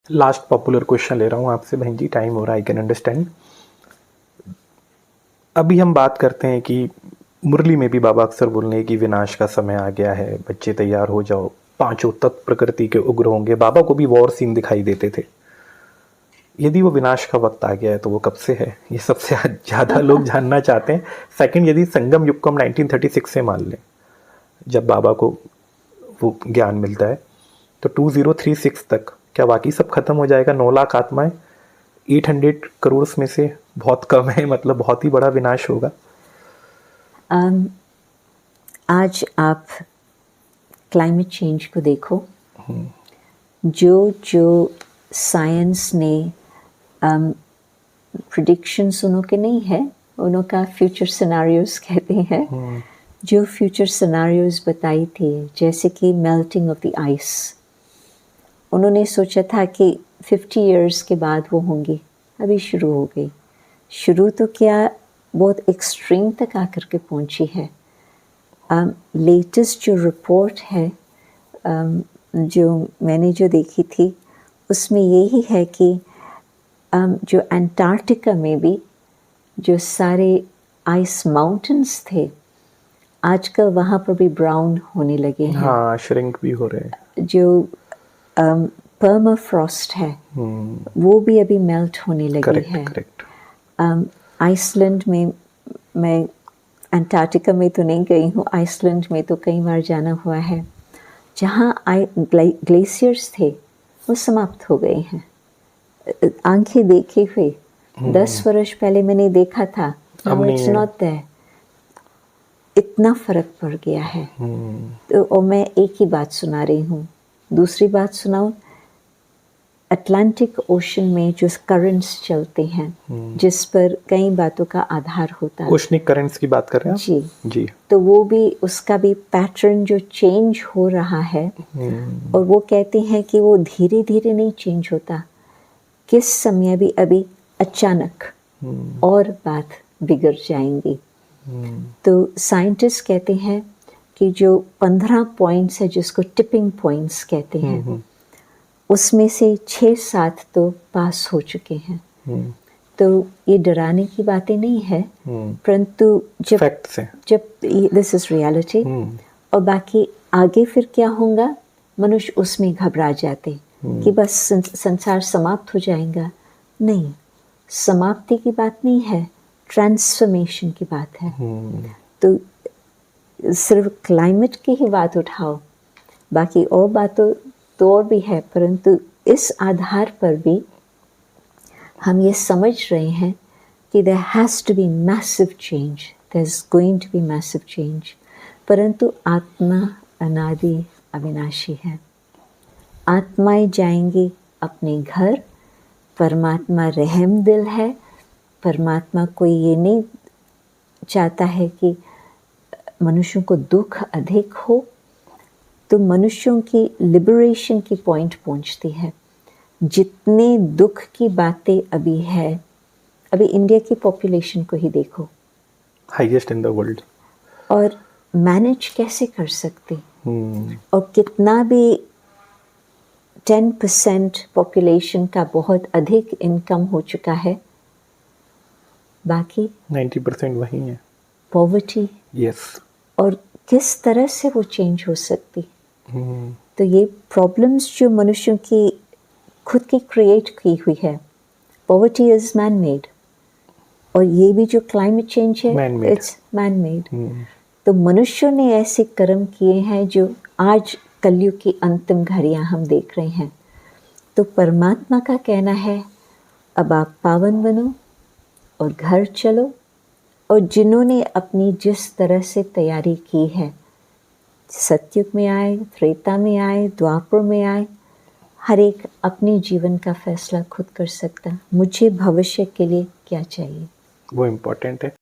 Last popular question ले रहा हूँ आपसे बहन जी, टाइम हो रहा है, आई कैन अंडरस्टैंड। अभी हम बात करते हैं कि मुरली में भी बाबा अक्सर बोलने कि विनाश का समय आ गया है, बच्चे तैयार हो जाओ, पांचों तत्व प्रकृति के उग्र होंगे। बाबा को भी वॉर सीन दिखाई देते थे। यदि वो विनाश का वक्त आ गया है तो वो कब से है, ये सबसे ज़्यादा लोग जानना चाहते हैं। सेकंड, यदि संगम युग को हम 1936 से मान लें, जब बाबा को वो ज्ञान मिलता है, तो 2036 तक क्या वाकई सब खत्म हो जाएगा? 9 लाख आत्माएं 800 करोड़ में से बहुत कम है, मतलब बहुत ही बड़ा विनाश होगा। आज आप क्लाइमेट चेंज को देखो, जो साइंस ने प्रिडिक्शंस उनों के नहीं है, उनों का फ्यूचर सिनेरियोज कहते हैं। जो फ्यूचर सिनेरियोज बताई थी, जैसे कि मेल्टिंग ऑफ द आइस, उन्होंने सोचा था कि 50 इयर्स के बाद वो होंगी, अभी शुरू हो गई। शुरू तो क्या, बहुत एक्सट्रीम तक आकर के पहुंची है। लेटेस्ट जो रिपोर्ट है जो मैंने जो देखी थी, उसमें यही है कि जो अंटार्कटिका में भी जो सारे आइस माउंटेन्स थे, आजकल वहाँ पर भी ब्राउन होने लगे हैं। हाँ, श्रिंक भी हो रहे हैं। जो परमाफ्रॉस्ट है वो भी अभी मेल्ट होने लगी है। करेक्ट। आइसलैंड में, मैं अंटार्कटिका में तो नहीं गई हूँ, आइसलैंड में तो कई बार जाना हुआ है, जहाँ ग्लेशियर्स थे वो समाप्त हो गए हैं। आंखें देखे हुए 10 वर्ष पहले मैंने देखा था, नाउ इट्स नॉट देयर। इतना फर्क पड़ गया है। तो और मैं एक ही बात सुना रही हूँ। दूसरी बात सुनाऊँ, अटलांटिक ओशन में जो करंट्स चलते हैं, जिस पर कई बातों का आधार होता है, ओशनिक करंट्स की बात कर रहे हैं जी जी। तो वो भी, उसका भी पैटर्न जो चेंज हो रहा है, और वो कहते हैं कि वो धीरे धीरे नहीं चेंज होता, किस समय भी अभी अचानक और बात बिगड़ जाएंगी। तो साइंटिस्ट कहते हैं कि जो 15 पॉइंट्स है, जिसको टिपिंग पॉइंट्स कहते हैं, उसमें से 6-7 तो पास हो चुके हैं। तो ये डराने की बातें नहीं है, परंतु जब दिस इज रियलिटी, और बाकी आगे फिर क्या होगा, मनुष्य उसमें घबरा जाते कि बस संसार समाप्त हो जाएगा। नहीं, समाप्ति की बात नहीं है, ट्रांसफॉर्मेशन की बात है। तो सिर्फ क्लाइमेट की ही बात उठाओ, बाकी और बातों तो और भी है, परंतु इस आधार पर भी हम ये समझ रहे हैं कि there has to be massive change, there's going to be massive change। परंतु आत्मा अनादि अविनाशी है। आत्माएं जाएंगी अपने घर, परमात्मा रहम दिल है। परमात्मा कोई ये नहीं चाहता है कि मनुष्यों को दुख अधिक हो, तो मनुष्यों की लिबरेशन की पॉइंट पहुंचती है। जितने दुख की बातें अभी है, अभी इंडिया की पॉपुलेशन को ही देखो, हाईएस्ट इन द वर्ल्ड, और मैनेज कैसे कर सकते, और कितना भी 10% पॉपुलेशन का बहुत अधिक इनकम हो चुका है, बाकी 90% वही है, पॉवर्टी। यस। और किस तरह से वो चेंज हो सकती। तो ये प्रॉब्लम्स जो मनुष्यों की खुद की क्रिएट की हुई है, पॉवर्टी इज मैन मेड, और ये भी जो क्लाइमेट चेंज है, इट्स मैन मेड। तो मनुष्यों ने ऐसे कर्म किए हैं जो आज कलयुग की अंतिम घड़ियां हम देख रहे हैं। तो परमात्मा का कहना है, अब आप पावन बनो और घर चलो, और जिन्होंने अपनी जिस तरह से तैयारी की है, सतयुग में आए, त्रेता में आए, द्वापर में आए, हर एक अपने जीवन का फैसला खुद कर सकता, मुझे भविष्य के लिए क्या चाहिए, वो इम्पोर्टेंट है।